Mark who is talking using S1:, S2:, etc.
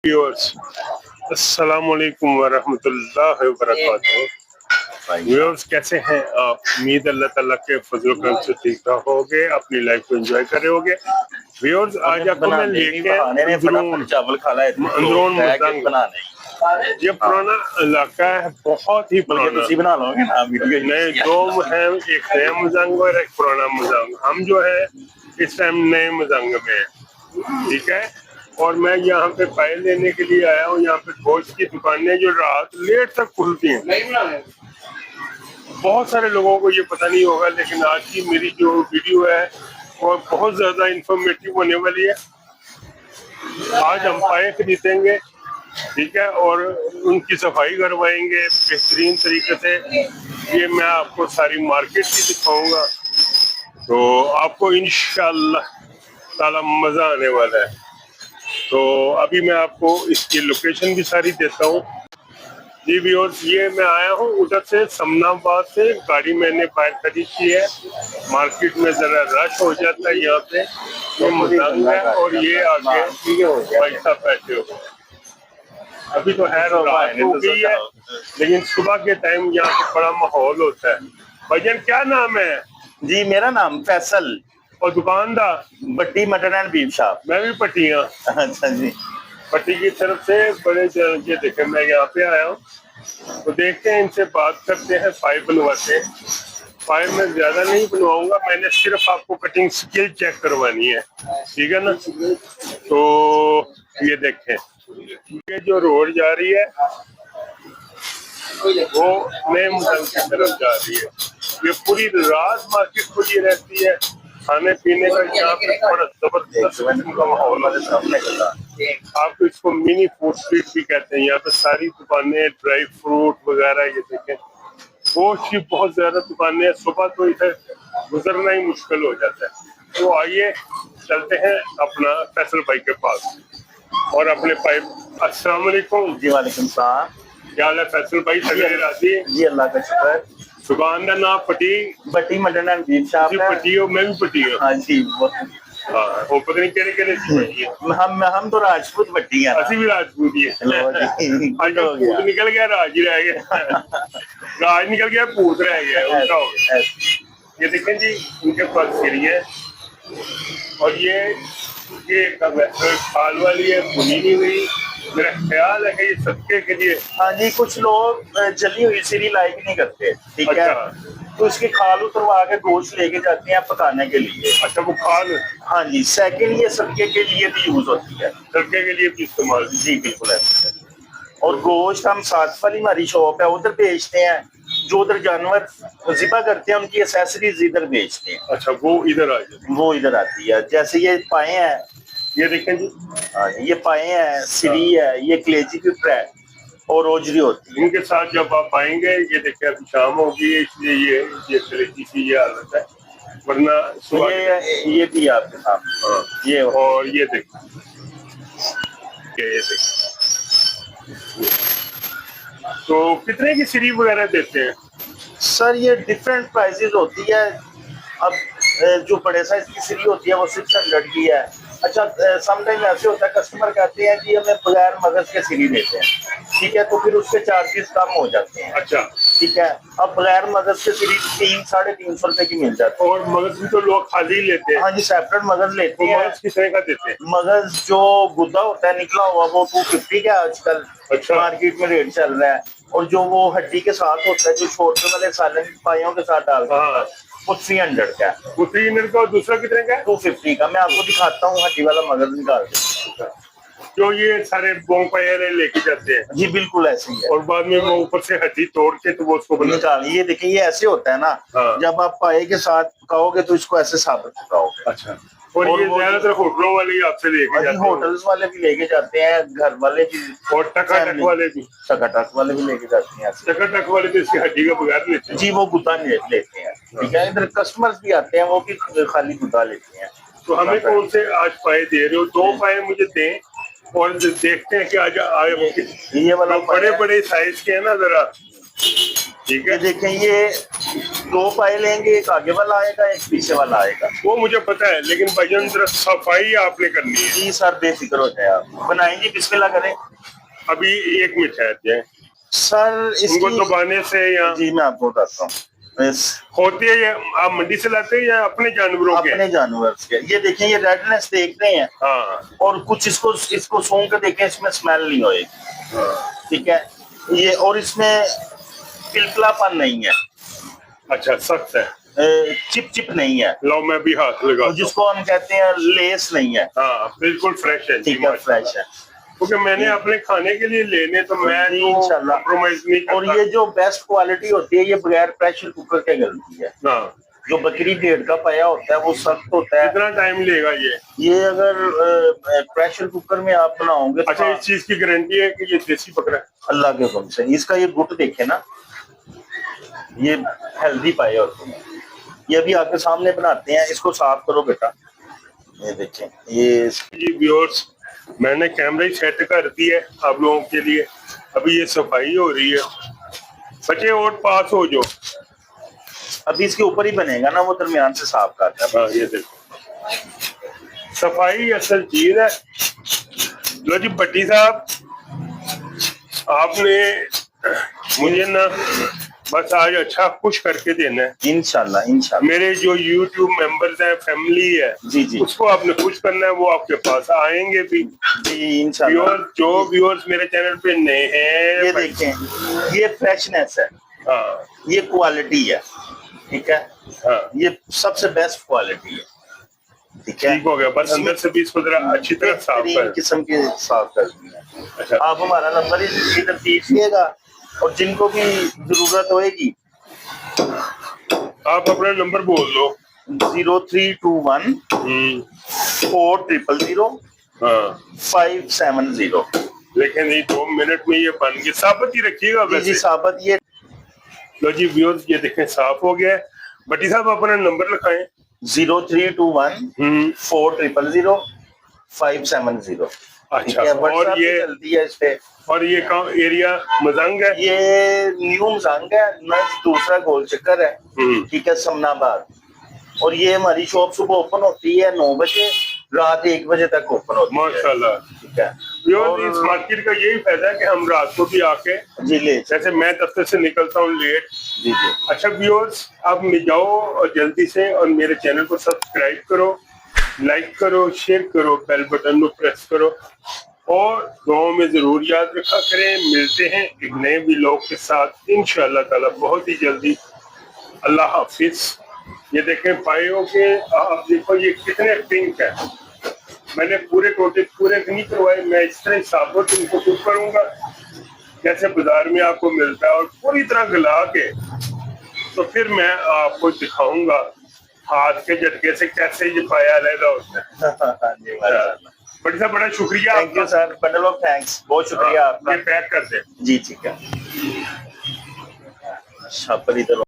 S1: Viewers अस्सलाम वालेकुम वरहमतुल्लाहि वबरकातुहू। व्यूअर्स कैसे हैं आप? उम्मीद अल्लाह ताला के फजल करम से ठीक ठाक होगे, अपनी लाइफ को एंजॉय कर रहे होगे। व्यूअर्स आज आपको मैं लेके अंदरून मजंग, ये पुराना इलाका है, बहुत ही पुराना।
S2: बना लोगे ना
S1: नए दो है, एक नया मजंग और एक पुराना मजंग। हम जो है इस टाइम नए मजंग में है, ठीक है। और मैं यहाँ पे पाए लेने के लिए आया हूँ। यहाँ पे गोश्त की दुकानें जो रात लेट तक खुलती हैं। बहुत सारे लोगों को ये पता नहीं होगा, लेकिन आज की मेरी जो वीडियो है वो बहुत ज्यादा इंफॉर्मेटिव होने वाली है। आज हम पाए खरीदेंगे, ठीक है, और उनकी सफाई करवाएंगे बेहतरीन तरीके से। ये मैं आपको सारी मार्केट भी दिखाऊंगा, तो आपको इंशाअल्लाह ताला मजा आने वाला है। तो अभी मैं आपको इसकी लोकेशन भी सारी देता हूँ। जी व्यूअर्स, ये मैं आया हूँ उधर से, समनाबाद से। गाड़ी मैंने बाहर खरीद की है। मार्केट में जरा रश हो जाता है यहाँ पे। ये मजंग है और ये आगे भाई साहब बैठे हो। अभी तो है रात हो गई है, लेकिन सुबह के टाइम यहाँ पे बड़ा माहौल होता है। भाईजान क्या नाम है?
S2: जी मेरा नाम फैसल।
S1: और दुकानदार?
S2: पट्टी मटन एंड बीफ शॉप।
S1: मैं भी पट्टियाँ।
S2: अच्छा जी।
S1: पट्टी की तरफ से बड़े ये देखे, मैं यहाँ पे आया हूँ, तो देखते हैं, इनसे बात करते हैं। पाइप बनवाते हैं। पाइप में ज्यादा नहीं बनवाऊंगा, मैंने सिर्फ आपको कटिंग स्किल चेक करवानी है, ठीक है ना। तो ये देखें, ये जो रोड जा रही है वो नए मजंग की तरफ जा रही है। ये पूरी रात मार्केट खुली रहती है। खाने पीने का यहाँ पे बड़ा जबरदस्त का माहौल है। आप इसको मिनी फूड स्ट्रीट भी कहते हैं। यहाँ पे सारी दुकानें, ड्राई फ्रूट वगैरह, ये देखें, गोश्त की बहुत ज्यादा दुकानें हैं। सुबह तो इधर गुजरना ही मुश्किल हो जाता है। तो आइए चलते हैं अपना फैसल भाई के पास और अपने पाइप। अस्सलाम वालेकुम।
S2: जी वालेकुम सलाम।
S1: क्या हाल है फैसल भाई? सगरे राजी?
S2: जी अल्लाह का शुक्र।
S1: दुकान का नाम
S2: पट्टी मटन एंड बीफ शॉप है।
S1: पट्टी हो, मैं भी पट्टी हूँ।
S2: हाँ जी।
S1: हाँ, वो पता नहीं केड़े
S2: हम तो राजपूत पट्टी हैं।
S1: असि भी राजपूत ही है। निकल गया, राज ही रह गया। राज निकल गया, पूत रह गया, उल्टा हो गया। ये देखें जी, इनके पास सीढ़ी है और ये खाल वाली है, भुनी नहीं हुई। मेरा ख्याल है कि ये सदके के लिए।
S2: हाँ जी, कुछ लोग जली हुई सीढ़ी लाइक नहीं करते, ठीक
S1: अच्छा।
S2: है, तो इसकी खाल उतरवा के गोश्त लेके जाते हैं पकाने के लिए।
S1: अच्छा, वो खाल?
S2: हाँ जी। सेकंड, ये सदके के लिए भी यूज होती है।
S1: सदके के लिए भी इस्तेमाल?
S2: जी बिल्कुल ऐसा है। और गोश्त हम साथ वाली हमारी शॉप है, उधर बेचते हैं। जो उधर जानवर ज़िबा करते हैं उनकी एसेसरीज इधर बेचते हैं।
S1: अच्छा, वो इधर आ जाती?
S2: वो इधर आती है। जैसे ये पाए हैं,
S1: ये देखें जी।
S2: हाँ, ये पाए हैं, सिरी है, ये कलेजी की फ्राई और रोजरी होती है।
S1: इनके साथ जब आप आएंगे, ये देखिए अभी शाम होगी, इसलिए ये कलेजी की ये हालत है, वरना सुबह
S2: ये भी आपके सामने।
S1: हाँ,
S2: ये
S1: और ये देखिए, तो कितने की सीरी वगैरह देते हैं?
S2: सर ये डिफरेंट प्राइसेस होती है। अब जो बड़े साइज की सीरी होती है वो 600 की है। अच्छा, समटाइम ऐसे होता है, कस्टमर कहते हैं कि हमें बगैर मगज के सीरी देते हैं, ठीक है, तो फिर उसके चार्जेस कम हो जाते हैं।
S1: अच्छा,
S2: ठीक है। अब बगैर मगज के सीरी 300-350 रुपए की मिल जाती है।
S1: और मगज भी तो लोग खाली ही लेते हैं?
S2: हाँ जी, सेपरेट मगज लेते हैं।
S1: मगज किस तरह का देते हैं?
S2: मगज जो गुद्दा होता है निकला हुआ, वो 250 का आजकल
S1: अच्छा,
S2: मार्केट में रेट चल रहा है। और जो वो हड्डी के साथ होता है, जो छोटे वाले सालन पाइयों के साथ डालते हैं, वो 300 का है।
S1: वो 300 का। और दूसरा कितने का है?
S2: 250 का। मैं आपको दिखाता हूँ हड्डी वाला मगज निकाल के।
S1: जो ये सारे बोंग पाए लेके जाते हैं?
S2: जी बिल्कुल ऐसे ही है।
S1: और बाद में वो ऊपर से हड्डी तोड़ के तो वो उसको
S2: निकाल। ये देखिए, ये ऐसे होता है ना।
S1: हाँ।
S2: जब आप पाए के साथ पकाओगे तो इसको ऐसे साबित पकाओगे।
S1: अच्छा। और ये ज्यादातर होटलों वाले आपसे लेके जाते हैं?
S2: होटल्स वाले भी लेके जाते हैं, घर वाले भी,
S1: और टकाटक वाले भी?
S2: टकाटक वाले भी लेके जाते हैं।
S1: टकाटक वाले तो इसकी हड्डी का बगैर लेते हैं?
S2: जी, वो गुद्दा लेते हैं, ठीक है। इधर कस्टमर्स भी आते हैं, वो भी खाली गुद्दा लेते हैं।
S1: तो हमें कौन से आज पाए दे रहे हो? 2 पाए मुझे दें और देखते हैं कि आज
S2: ये वाला
S1: बड़े बड़े साइज के है ना जरा, ठीक है।
S2: देखें, ये दो पाए लेंगे, एक आगे वाला आएगा, एक पीछे वाला आएगा।
S1: वो मुझे पता है, लेकिन भाईजान जरा सफाई आपने करनी है।
S2: जी सर, बेफिक्र हो जाए आप, बनाएंगे, बिस्मिल्लाह करें।
S1: अभी एक मिनट है
S2: सर
S1: इनको
S2: इसकी
S1: दबाने से या
S2: जी मैं आपको बताता हूँ,
S1: होती है, ये आप मंडी से लाते हैं या अपने जानवरों के?
S2: अपने जानवर के। ये देखें, ये रेडनेस देख रहे हैं,
S1: हाँ
S2: और कुछ इसको सूंघ के देखें, इसमें स्मेल नहीं होएगी, ठीक है ये, और इसमें पिलपिलापन नहीं है।
S1: अच्छा, सख्त है,
S2: चिप चिप नहीं है।
S1: लो मैं भी हाथ लगा,
S2: जिसको हम कहते हैं लेस नहीं है।
S1: हाँ बिल्कुल फ्रेश है,
S2: ठीक है, फ्रेश है,
S1: क्योंकि मैंने अपने खाने के लिए लेने, तो मैं
S2: इंशाल्लाह
S1: कॉम्प्रोमाइज नहीं करता।
S2: और ये जो बेस्ट क्वालिटी होती है, ये बगैर प्रेशर कुकर के गलती है।
S1: हाँ,
S2: जो बकरी भेड़ का पाया होता है वो सख्त होता है।
S1: कितना टाइम लेगा ये
S2: अगर प्रेशर कुकर में आप बनाओगे,
S1: अच्छा, इस चीज की गारंटी है कि ये देसी बकरा है?
S2: अल्लाह के हुक्म से। इसका ये गुट देखे ना, ये हेल्दी पाए होते हैं। ये अभी आपके सामने बनाते हैं, इसको साफ करो बेटा, ये देखें। ये
S1: जी व्यूअर्स, मैंने कैमरा ही सेट कर दिया है आप लोगों के लिए। अभी ये सफाई हो रही है, बच्चे और पास हो जो,
S2: अभी इसके ऊपर ही बनेगा ना, वो दरमियान से साफ करता है।
S1: हाँ ये देखो, सफाई असल चीज है। लो जी भट्टी साहब, आपने मुझे ना बस आज अच्छा खुश करके देना है।
S2: इंशाल्लाह इंशाल्लाह।
S1: मेरे जो YouTube मेंबर्स हैं, फैमिली है,
S2: जी जी,
S1: उसको आपने खुश करना है, वो आपके पास आएंगे भी।
S2: जी इंशाल्लाह।
S1: जो व्यूअर्स मेरे चैनल पे नए हैं,
S2: ये देखें, ये फ्रेशनेस है,
S1: हाँ
S2: ये क्वालिटी है, ठीक है,
S1: हाँ,
S2: ये सबसे बेस्ट क्वालिटी है, ठीक है।
S1: ठीक हो गया। बस अंदर से भी इसको जरा अच्छी तरह साफ कर,
S2: किस्म के साफ कर दिया।
S1: अच्छा,
S2: आप हमारा नंबर इधर दीजिएगा, और जिनको भी जरूरत होएगी
S1: आप अपना नंबर बोल दो।
S2: 0321 4000
S1: हाँ
S2: 570।
S1: लेकिन ये 2 मिनट में ये बन गया। साबत ही रखिएगा
S2: जी
S1: वैसे।
S2: साबत। ये
S1: लो जी व्यूअर्स, ये देखें साफ हो गया है। भट्टी साहब अपना नंबर लिखाएं।
S2: 0321 4000 570।
S1: अच्छा, और ये
S2: चलती है इस पे।
S1: और ये कहाँ एरिया मजंग है?
S2: ये न्यू मजंग है, दूसरा गोल चक्कर है, ठीक है, समनाबाद। और ये हमारी शॉप सुबह ओपन होती है 9 बजे, रात 1 बजे तक ओपन होती है।
S1: माशाल्लाह,
S2: ठीक है।
S1: और इस मार्केट का यही फायदा है कि हम रात को भी आके,
S2: जी ले,
S1: जैसे मैं दफ्तर से निकलता हूँ लेट।
S2: जी जी।
S1: अच्छा व्यूअर्स, आप जाओ और जल्दी से और मेरे चैनल को सब्सक्राइब करो, लाइक करो, शेयर करो, बेल बटन को प्रेस करो, और दुआओं में जरूर याद रखा करें। मिलते हैं एक नए व्लॉग के साथ इंशाअल्लाह ताला बहुत ही जल्दी। अल्लाह हाफिज। ये देखें पायों के, आप देखो ये कितने पिंक है। मैंने पूरे टोटे पूरे नहीं करवाए, मैं इस तरह साबुत इनको कुक करूंगा जैसे बाजार में आपको मिलता है, और पूरी तरह गला के तो फिर मैं आपको दिखाऊंगा हाथ के झटके से कैसे ये पाया अलग होता है। बड़ा शुक्रिया।
S2: Thank you sir, bundle of thanks, बहुत शुक्रिया आपका।
S1: ये पैक कर दे
S2: जी ठीक है। शापर इधर